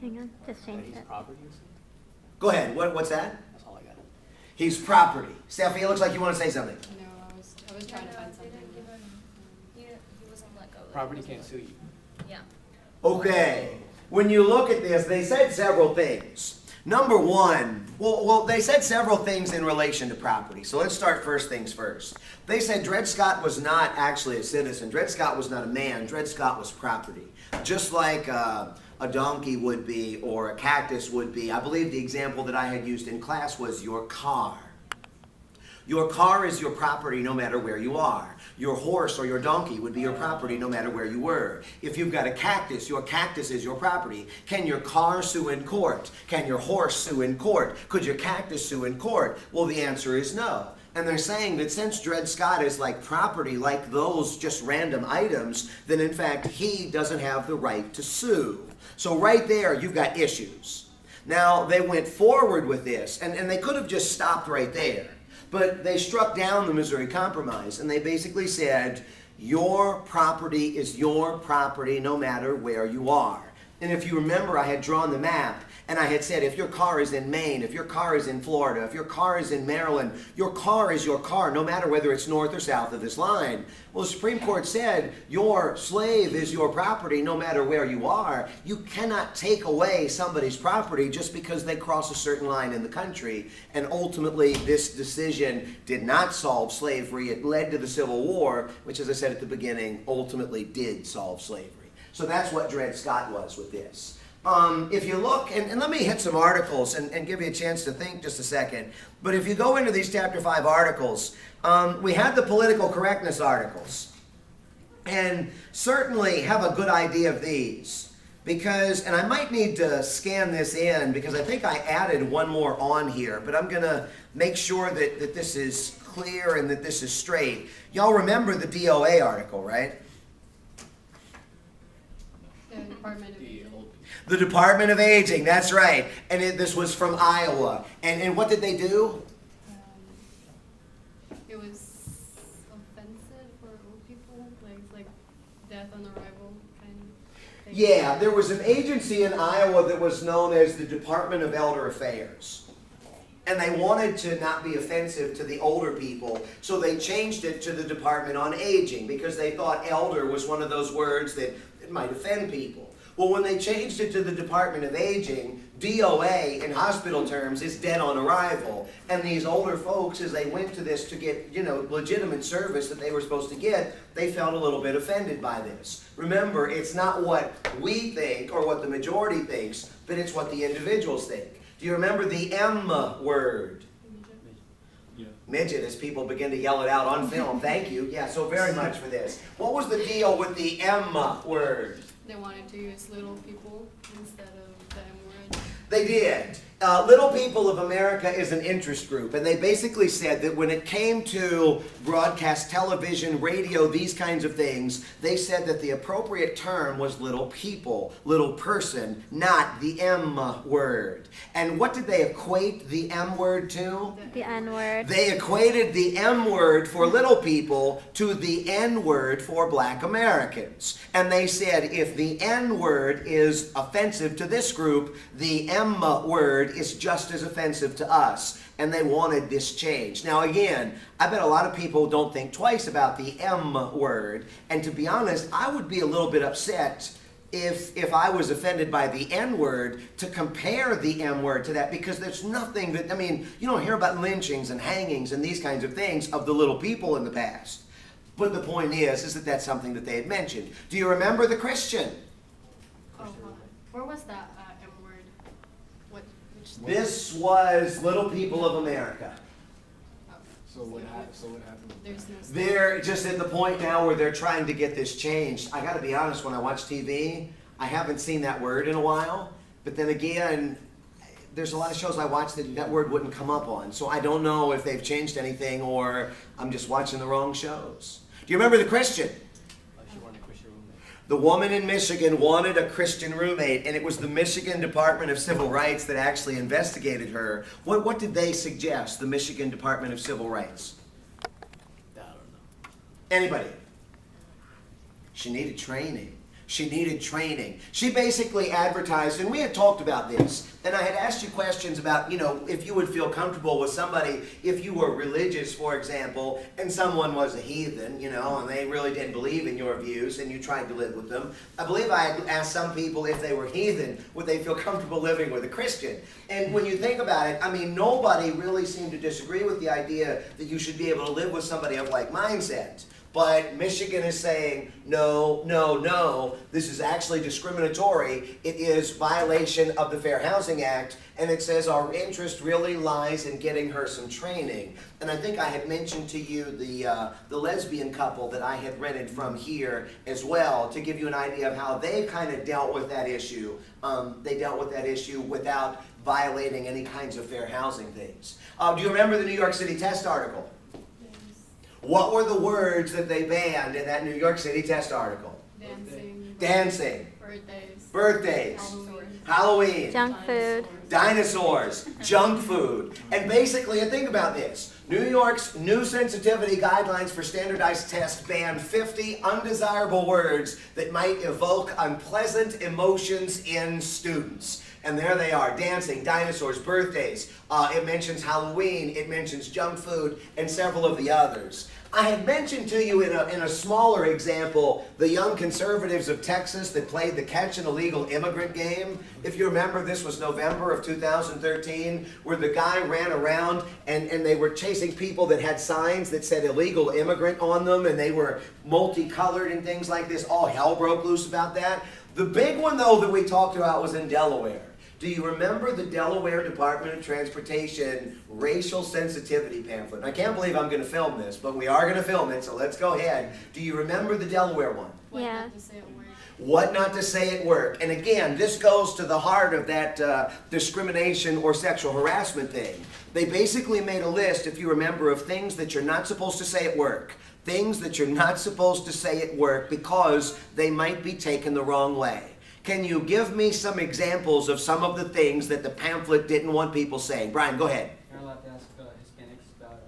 Hang on, just That changed he's it. property or something? Go ahead. What's that? That's all I got. He's property. Steffi, it looks like you want to say something. No, I was trying to find something. He wasn't let go. Property can't sue you. Yeah. Okay. When you look at this, they said several things. Number one, well, they said several things in relation to property. So let's start first things first. They said Dred Scott was not actually a citizen. Dred Scott was not a man. Dred Scott was property. Just like a donkey would be or a cactus would be. I believe the example that I had used in class was your car. Your car is your property no matter where you are. Your horse or your donkey would be your property no matter where you were. If you've got a cactus, your cactus is your property. Can your car sue in court? Can your horse sue in court? Could your cactus sue in court? Well, the answer is no. And they're saying that since Dred Scott is like property, like those just random items, then in fact he doesn't have the right to sue. So right there you've got issues. Now they went forward with this, and they could have just stopped right there. But they struck down the Missouri Compromise, and they basically said, your property is your property no matter where you are. And if you remember, I had drawn the map, and I had said, if your car is in Maine, if your car is in Florida, if your car is in Maryland, your car is your car, no matter whether it's north or south of this line. Well, the Supreme Court said, your slave is your property no matter where you are. You cannot take away somebody's property just because they cross a certain line in the country. And ultimately, this decision did not solve slavery. It led to the Civil War, which, as I said at the beginning, ultimately did solve slavery. So that's what Dred Scott was with this. If you look, and let me hit some articles and give you a chance to think just a second. But if you go into these Chapter 5 articles, we had the political correctness articles. And certainly have a good idea of these. Because, and I might need to scan this in because I think I added one more on here. But I'm going to make sure that this is clear and that this is straight. Y'all remember the DOA article, right? The Department of The old people. The Department of Aging, that's right. And this was from Iowa. And what did they do? It was offensive for old people, like death on arrival kind of thing. Yeah, there was an agency in Iowa that was known as the Department of Elder Affairs. And they wanted to not be offensive to the older people, so they changed it to the Department on Aging because they thought elder was one of those words that might offend people. Well, when they changed it to the Department of Aging, DOA in hospital terms is dead on arrival. And these older folks, as they went to this to get, legitimate service that they were supposed to get, they felt a little bit offended by this. Remember, it's not what we think or what the majority thinks, but it's what the individuals think. Do you remember the M word? Yeah. Midget, as people begin to yell it out on film. Thank you. Yeah, so very much for this. What was the deal with the M word? They wanted to use little people instead of the M word. They did. Little People of America is an interest group, and they basically said that when it came to broadcast television, radio, these kinds of things, they said that the appropriate term was little people, little person, not the M word. And what did they equate the M word to? The N-word. They equated the M word for little people to the N word for black Americans. And they said if the N word is offensive to this group, the M word is just as offensive to us. And they wanted this change. Now again, I bet a lot of people don't think twice about the M word. And to be honest, I would be a little bit upset if I was offended by the N word to compare the M word to that, because there's nothing that, you don't hear about lynchings and hangings and these kinds of things of the little people in the past. But the point is that that's something that they had mentioned. Do you remember the Christian? Oh, where was that M word? Which This was Little People of America. Oh, So what happened? There's no. They're just at the point now where they're trying to get this changed. I got to be honest, when I watch TV, I haven't seen that word in a while. But then again, there's a lot of shows I watch that word wouldn't come up on. So I don't know if they've changed anything or I'm just watching the wrong shows. Do you remember the Christian? She wanted a Christian roommate. The woman in Michigan wanted a Christian roommate, and it was the Michigan Department of Civil Rights that actually investigated her. What did they suggest, the Michigan Department of Civil Rights? I don't know. Anybody? She needed training. She needed training. She basically advertised, and we had talked about this, and I had asked you questions about, if you would feel comfortable with somebody, if you were religious, for example, and someone was a heathen, and they really didn't believe in your views, and you tried to live with them. I believe I had asked some people if they were heathen, would they feel comfortable living with a Christian? And when you think about it, nobody really seemed to disagree with the idea that you should be able to live with somebody of like mindset. But Michigan is saying, no, no, no, this is actually discriminatory. It is violation of the Fair Housing Act, and it says our interest really lies in getting her some training. And I think I had mentioned to you the lesbian couple that I had rented from here as well, to give you an idea of how they kind of dealt with that issue. They dealt with that issue without violating any kinds of fair housing things. Do you remember the New York City test article? What were the words that they banned in that New York City test article? Dancing. Birthdays. Halloween. Junk food. Dinosaurs. Junk food. And basically, think about this. New York's new sensitivity guidelines for standardized tests ban 50 undesirable words that might evoke unpleasant emotions in students. And there they are, dancing, dinosaurs, birthdays. It mentions Halloween, it mentions junk food, and several of the others. I had mentioned to you in a smaller example, the young conservatives of Texas that played the catch an illegal immigrant game. If you remember, this was November of 2013, where the guy ran around and they were chasing people that had signs that said illegal immigrant on them, and they were multicolored and things like this. All hell broke loose about that. The big one, though, that we talked about was in Delaware. Do you remember the Delaware Department of Transportation racial sensitivity pamphlet? And I can't believe I'm going to film this, but we are going to film it, so let's go ahead. Do you remember the Delaware one? What Yeah. not to say at work. What not to say at work. And again, this goes to the heart of that discrimination or sexual harassment thing. They basically made a list, if you remember, of things that you're not supposed to say at work. Things that you're not supposed to say at work because they might be taken the wrong way. Can you give me some examples of some of the things that the pamphlet didn't want people saying? Brian, go ahead. You're allowed to ask Hispanics about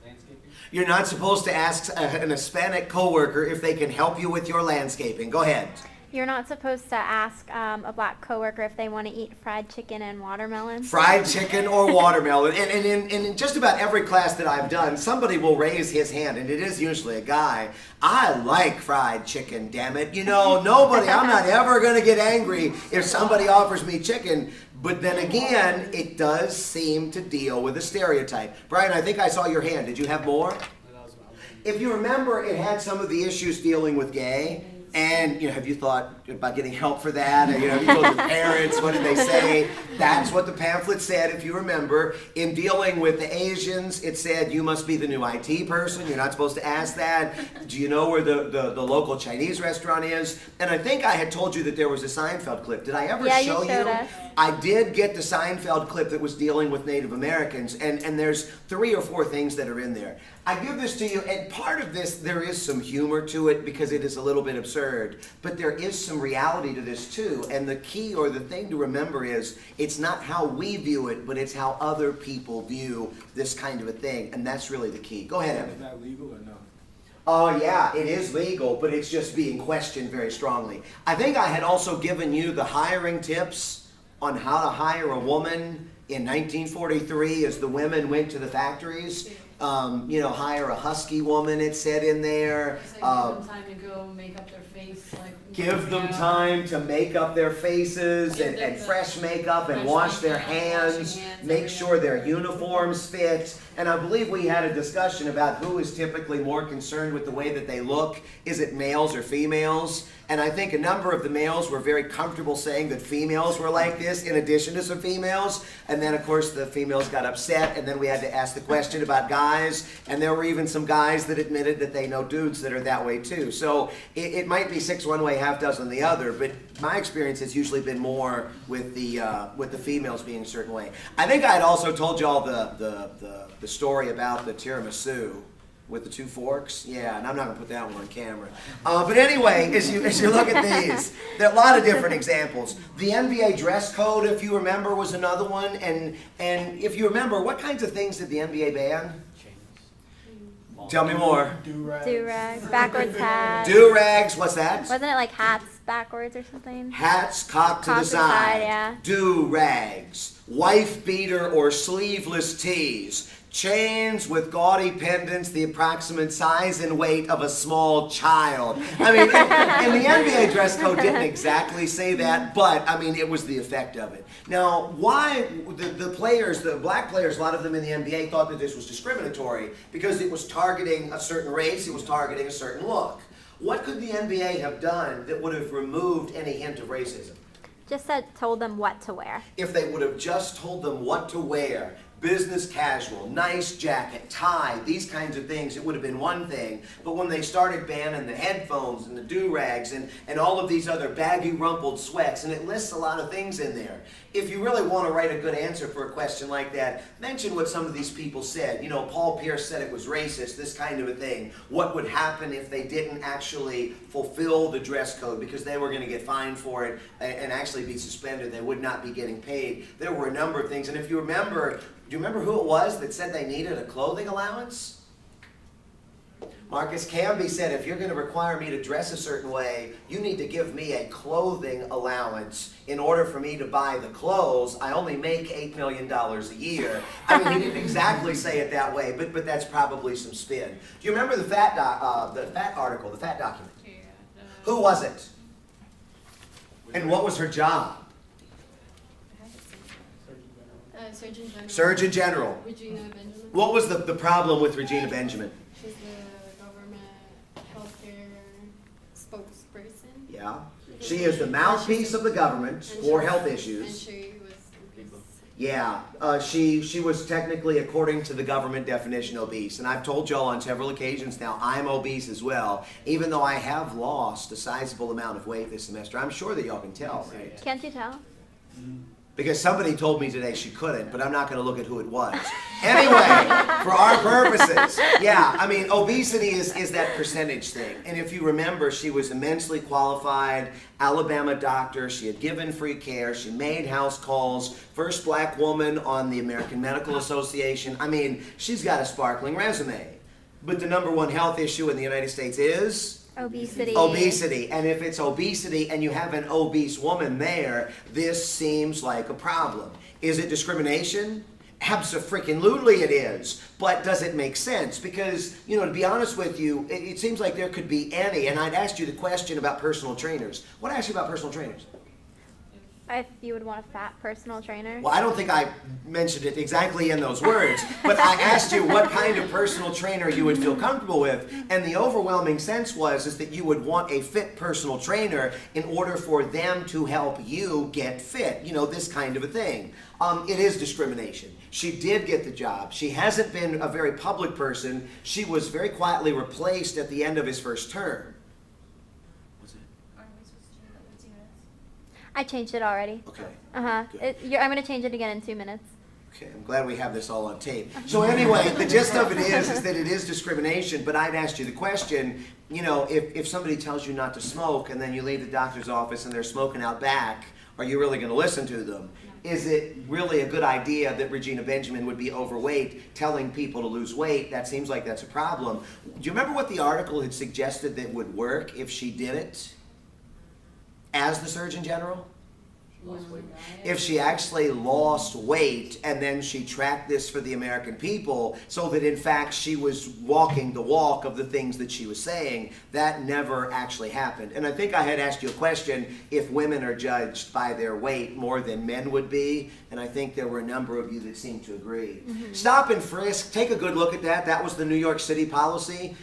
landscaping? You're not supposed to ask an Hispanic coworker if they can help you with your landscaping. Go ahead. You're not supposed to ask a black coworker if they want to eat fried chicken and watermelon. Fried chicken or watermelon. And in just about every class that I've done, somebody will raise his hand, and it is usually a guy. I like fried chicken, damn it. I'm not ever going to get angry if somebody offers me chicken. But then again, it does seem to deal with a stereotype. Brian, I think I saw your hand. Did you have more? If you remember, it had some of the issues dealing with gay. And have you thought about getting help for that? Have you told your parents? What did they say? That's what the pamphlet said, if you remember. In dealing with the Asians, it said you must be the new IT person. You're not supposed to ask that. Do you know where the local Chinese restaurant is? And I think I had told you that there was a Seinfeld clip. Did I ever show you? Showed us. I did get the Seinfeld clip that was dealing with Native Americans, and there's 3 or 4 things that are in there. I give this to you, and part of this, there is some humor to it because it is a little bit absurd, but there is some reality to this too, and the key or the thing to remember is it's not how we view it, but it's how other people view this kind of a thing, and that's really the key. Go ahead, Evan. Is that legal or no? Oh, yeah, it is legal, but it's just being questioned very strongly. I think I had also given you the hiring tips on how to hire a woman in 1943 as the women went to the factories. Hire a husky woman, it said in there. It's like give them time to go make up their face. Give them time to make up their faces and fresh makeup and wash their hands, make sure their uniforms fit. And I believe we had a discussion about who is typically more concerned with the way that they look. Is it males or females? And I think a number of the males were very comfortable saying that females were like this in addition to some females. And then, of course, the females got upset, and then we had to ask the question about guys. And there were even some guys that admitted that they know dudes that are that way too. So it might be 6 one way, half dozen the other, but my experience has usually been more with the females being a certain way. I think I had also told you all the story about the tiramisu with the 2 forks. Yeah, and I'm not going to put that one on camera. But anyway, as you look at these, there are a lot of different examples. The NBA dress code, if you remember, was another one. And if you remember, what kinds of things did the NBA ban? Tell me more. Do-rags, backwards hats. Do-rags, what's that? Wasn't it like hats, backwards or something. Hats cocked to the Cocked to the side, side, yeah. do-rags, wife beater or sleeveless tees, chains with gaudy pendants the approximate size and weight of a small child. I mean, and the NBA dress code didn't exactly say that, but I mean, it was the effect of it. Now, why the players, the black players, a lot of them in the NBA thought that this was discriminatory because it was targeting a certain race, it was targeting a certain look. What could the NBA have done that would have removed any hint of racism? Just told them what to wear. If they would have just told them what to wear, business casual, nice jacket, tie, these kinds of things, it would have been one thing. But when they started banning the headphones and the do-rags and all of these other baggy rumpled sweats, and it lists a lot of things in there. If you really want to write a good answer for a question like that, mention what some of these people said. You know, Paul Pierce said it was racist, this kind of a thing. What would happen if they didn't actually fulfill the dress code because they were going to get fined for it and actually be suspended. They would not be getting paid. There were a number of things. And if you remember, do you remember who it was that said they needed a clothing allowance? Marcus Camby said, if you're going to require me to dress a certain way, you need to give me a clothing allowance in order for me to buy the clothes. I only make $8 million a year. I mean, he didn't exactly say it that way, but that's probably some spin. Do you remember the fat article, the fat document? Yeah. Who was it? And what was her job? I have it somewhere. Surgeon General. Surgeon General. Regina Benjamin. What was the problem with Regina Benjamin? She's the government healthcare spokesperson. Yeah. She is the mouthpiece of the government for health And issues. she was obese. Yeah, she was technically, according to the government definition, obese. And I've told y'all on several occasions now, I'm obese as well, even though I have lost a sizable amount of weight this semester. I'm sure that y'all can tell, right? Can't you tell? Because somebody told me today she couldn't, but I'm not going to look at who it was. Anyway, for our purposes, yeah, I mean, obesity is that percentage thing. And if you remember, she was immensely qualified, Alabama doctor. She had given free care. She made house calls. First black woman on the American Medical Association. I mean, she's got a sparkling resume. But the number one health issue in the United States is? Obesity. Obesity. And if it's obesity and you have an obese woman there, this seems like a problem. Is it discrimination? Abso-freaking-lutely it is. But does it make sense? Because, you know, to be honest with you, it seems like there could be any, and I'd asked you the question about personal trainers. What did I ask you about personal trainers? If you would want a fat personal trainer. Well, I don't think I mentioned it exactly in those words, but I asked you what kind of personal trainer you would feel comfortable with, and the overwhelming sense is that you would want a fit personal trainer in order for them to help you get fit, you know, this kind of a thing. It is discrimination. She did get the job. She hasn't been a very public person. She was very quietly replaced at the end of his first term. Aren't we supposed to change that with 2 minutes? I changed it already. Okay. Uh-huh. Good. I'm going to change it again in 2 minutes. Okay, I'm glad we have this all on tape. So anyway, the gist of it is that it is discrimination, but I'd asked you the question, you know, if somebody tells you not to smoke and then you leave the doctor's office and they're smoking out back, are you really going to listen to them? Is it really a good idea that Regina Benjamin would be overweight, telling people to lose weight? That seems like that's a problem. Do you remember what the article had suggested that would work if she did it as the Surgeon General? If she actually lost weight and then she tracked this for the American people so that in fact she was walking the walk of the things that she was saying, that never actually happened. And I think I had asked you a question if women are judged by their weight more than men would be, and I think there were a number of you that seemed to agree. Stop and frisk, take a good look at that. That was the New York City policy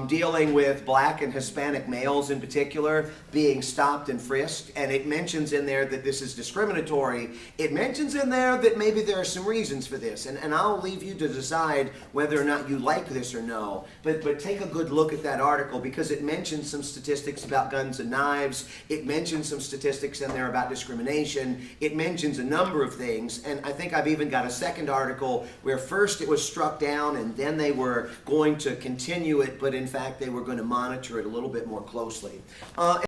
dealing with black and Hispanic males in particular being stopped and frisked, and it mentions in there that this is discriminatory. It mentions in there that maybe there are some reasons for this, and I'll leave you to decide whether or not you like this or no. But take a good look at that article because it mentions some statistics about guns and knives. It mentions some statistics in there about discrimination. It mentions a number of things, and I think I've even got a second article where first it was struck down and then they were going to continue it, but in fact they were going to monitor it a little bit more closely.